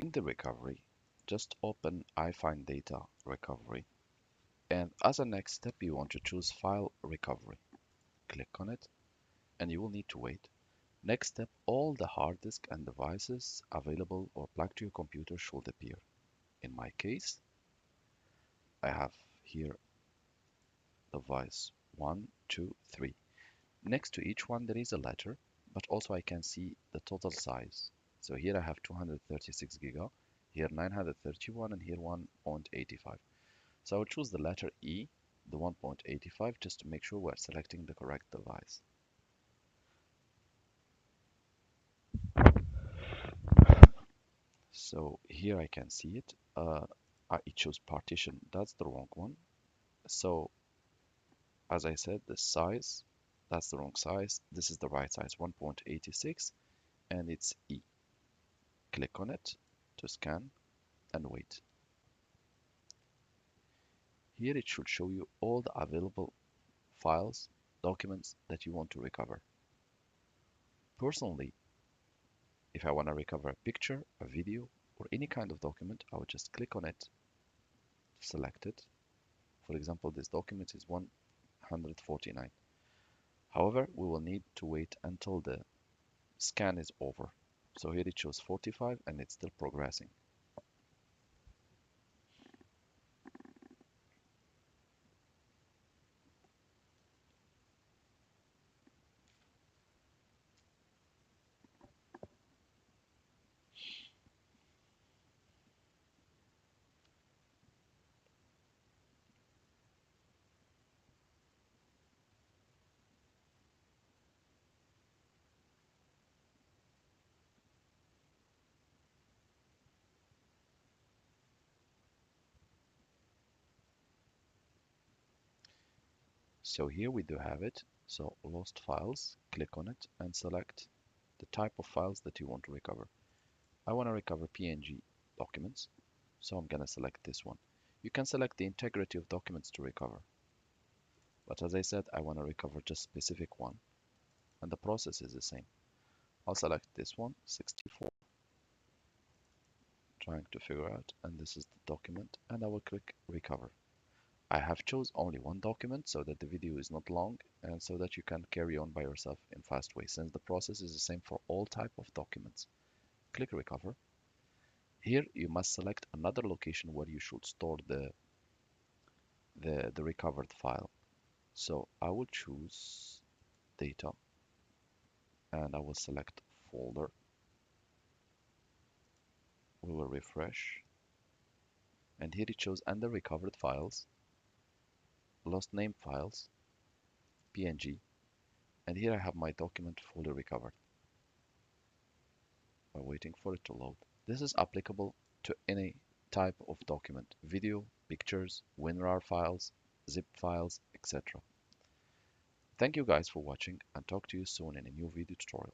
In the recovery, just open Ifind Data Recovery, and as a next step, you want to choose File Recovery. Click on it, and you will need to wait. Next step, all the hard disk and devices available or plugged to your computer should appear. In my case, I have here device 1, 2, 3. Next to each one, there is a letter, but also I can see the total size. So here I have 236 giga, here 931, and here 1.85. So I will choose the letter E, the 1.85, just to make sure we're selecting the correct device. So here I can see it. I chose partition, that's the wrong one. So as I said, the size, that's the wrong size. This is the right size, 1.86, and it's E. Click on it to scan and wait. Here it should show you all the available files, documents that you want to recover. Personally, if I want to recover a picture, a video, or any kind of document, I would just click on it, select it. For example, this document is 149. However, we will need to wait until the scan is over. So here it shows 45 and it's still progressing. So here we do have it. So lost files, click on it and select the type of files that you want to recover. I want to recover PNG documents, so I'm going to select this one. You can select the integrity of documents to recover. But as I said, I want to recover just specific one, and the process is the same. I'll select this one, 64, trying to figure out, and this is the document, and I will click recover. I have chose only one document so that the video is not long and so that you can carry on by yourself in fast way, since the process is the same for all type of documents. Click recover. Here you must select another location where you should store the recovered file. So I will choose data and I will select folder. We will refresh, and here it shows under recovered files, lost name files, PNG, and here I have my document fully recovered. We're waiting for it to load. This is applicable to any type of document: video, pictures, WinRAR files, zip files, etc. Thank you guys for watching, and talk to you soon in a new video tutorial.